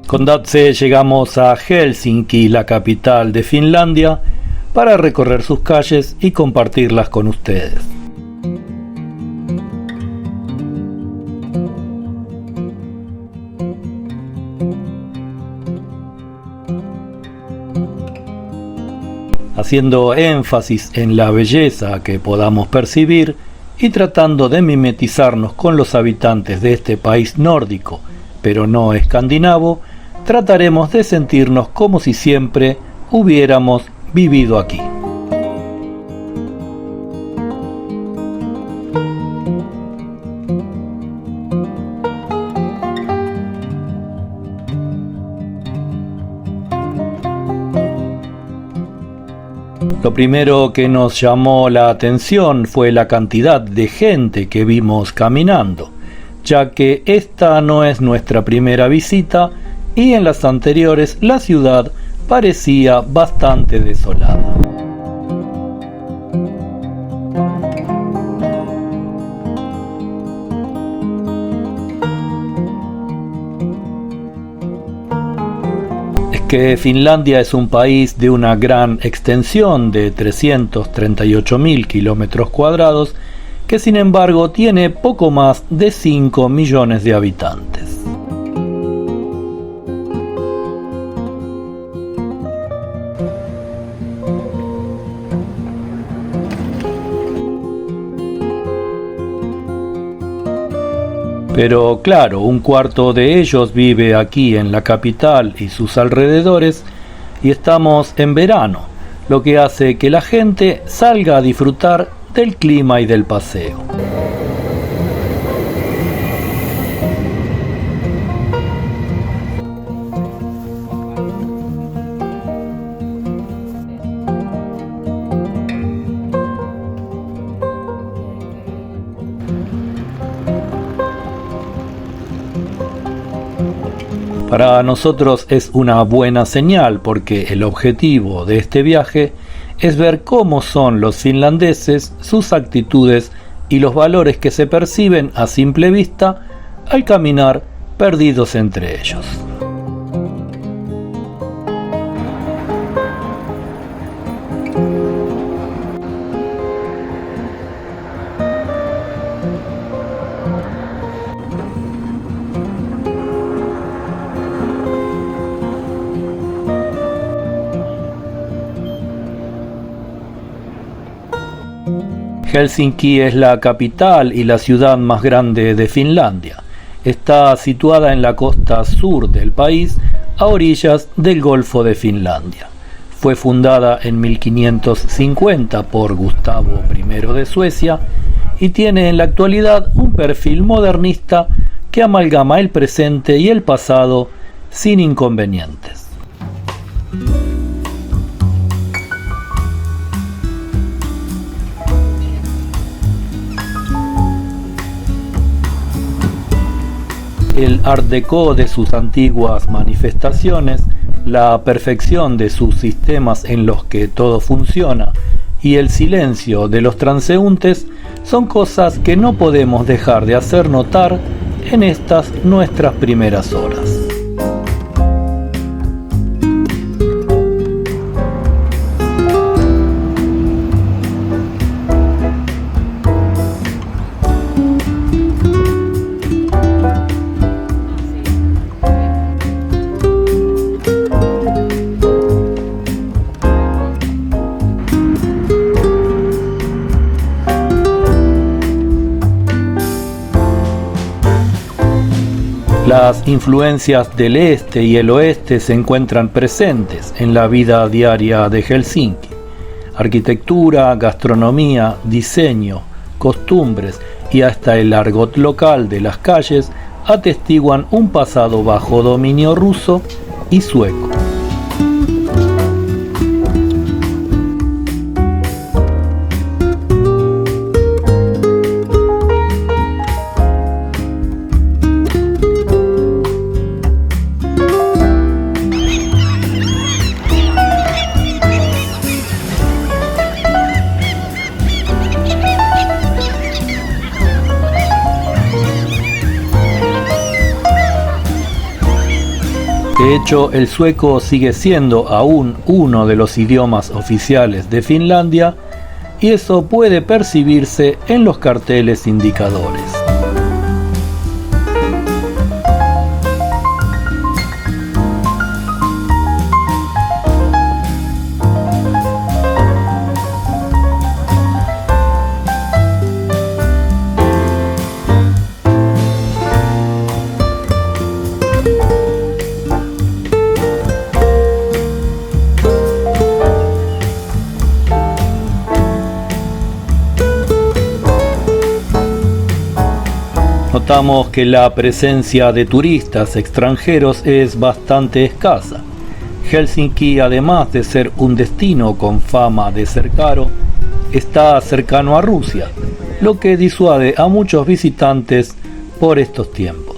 Con Datse llegamos a Helsinki, la capital de Finlandia, para recorrer sus calles y compartirlas con ustedes. Haciendo énfasis en la belleza que podamos percibir y tratando de mimetizarnos con los habitantes de este país nórdico, pero no escandinavo, trataremos de sentirnos como si siempre hubiéramos vivido aquí. Lo primero que nos llamó la atención fue la cantidad de gente que vimos caminando, ya que esta no es nuestra primera visita y en las anteriores la ciudad parecía bastante desolada. Es que Finlandia es un país de una gran extensión de 338.000 kilómetros cuadrados, que sin embargo tiene poco más de 5 millones de habitantes. Pero claro, un cuarto de ellos vive aquí en la capital y sus alrededores, y estamos en verano, lo que hace que la gente salga a disfrutar del clima y del paseo. Para nosotros es una buena señal porque el objetivo de este viaje es ver cómo son los finlandeses, sus actitudes y los valores que se perciben a simple vista al caminar perdidos entre ellos. Helsinki es la capital y la ciudad más grande de Finlandia. Está situada en la costa sur del país, a orillas del Golfo de Finlandia. Fue fundada en 1550 por Gustavo I de Suecia y tiene en la actualidad un perfil modernista que amalgama el presente y el pasado sin inconvenientes. El Art Deco de sus antiguas manifestaciones, la perfección de sus sistemas en los que todo funciona y el silencio de los transeúntes son cosas que no podemos dejar de hacer notar en estas nuestras primeras horas. Las influencias del este y el oeste se encuentran presentes en la vida diaria de Helsinki. Arquitectura, gastronomía, diseño, costumbres y hasta el argot local de las calles atestiguan un pasado bajo dominio ruso y sueco. De hecho, el sueco sigue siendo aún uno de los idiomas oficiales de Finlandia y eso puede percibirse en los carteles indicadores. Notamos que la presencia de turistas extranjeros es bastante escasa. Helsinki, además de ser un destino con fama de ser caro, está cercano a Rusia, lo que disuade a muchos visitantes por estos tiempos.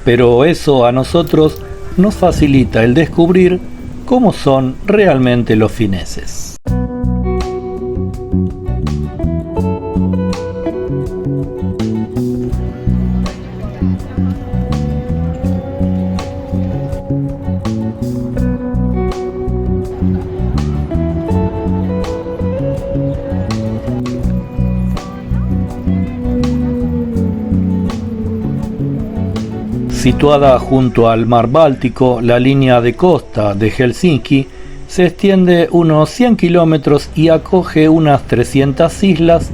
Pero eso a nosotros nos facilita el descubrir cómo son realmente los fineses. Situada junto al mar Báltico, la línea de costa de Helsinki se extiende unos 100 kilómetros y acoge unas 300 islas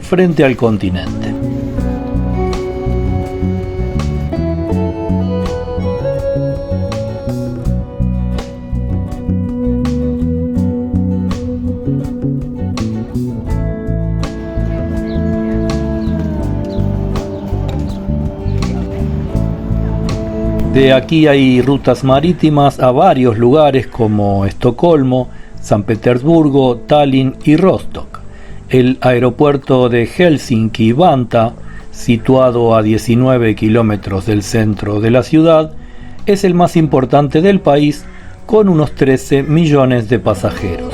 frente al continente. De aquí hay rutas marítimas a varios lugares como Estocolmo, San Petersburgo, Tallinn y Rostock. El aeropuerto de Helsinki-Vantaa, situado a 19 kilómetros del centro de la ciudad, es el más importante del país con unos 13 millones de pasajeros.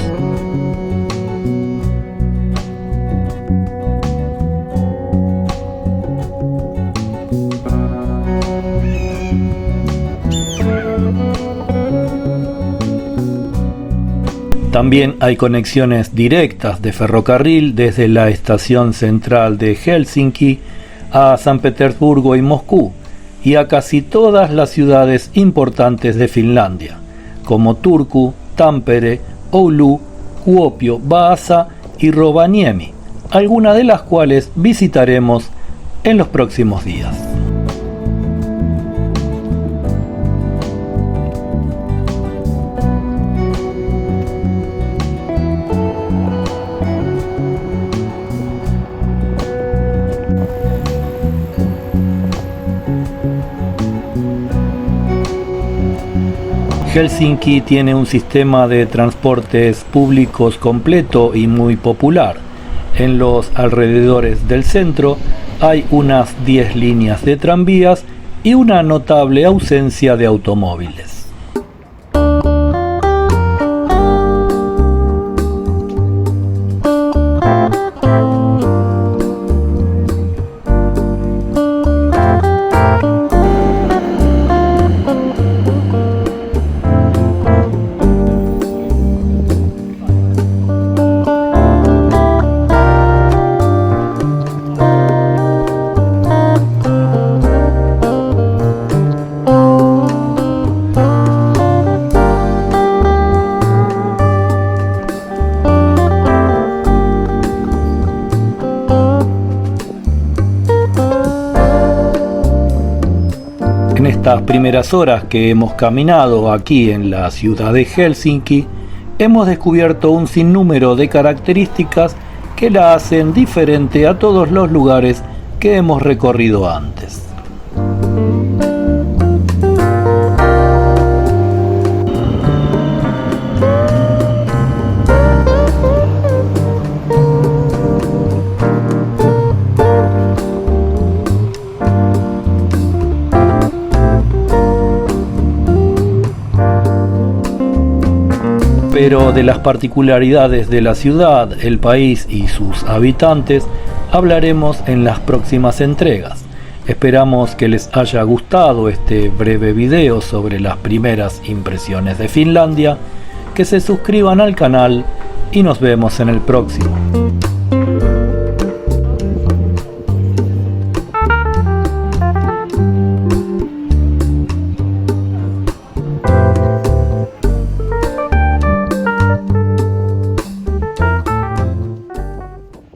También hay conexiones directas de ferrocarril desde la estación central de Helsinki a San Petersburgo y Moscú, y a casi todas las ciudades importantes de Finlandia, como Turku, Tampere, Oulu, Kuopio, Vaasa y Rovaniemi, algunas de las cuales visitaremos en los próximos días. Helsinki tiene un sistema de transportes públicos completo y muy popular. En los alrededores del centro hay unas 10 líneas de tranvías y una notable ausencia de automóviles. En estas primeras horas que hemos caminado aquí en la ciudad de Helsinki, hemos descubierto un sinnúmero de características que la hacen diferente a todos los lugares que hemos recorrido antes. Pero de las particularidades de la ciudad, el país y sus habitantes hablaremos en las próximas entregas. Esperamos que les haya gustado este breve video sobre las primeras impresiones de Finlandia, que se suscriban al canal y nos vemos en el próximo.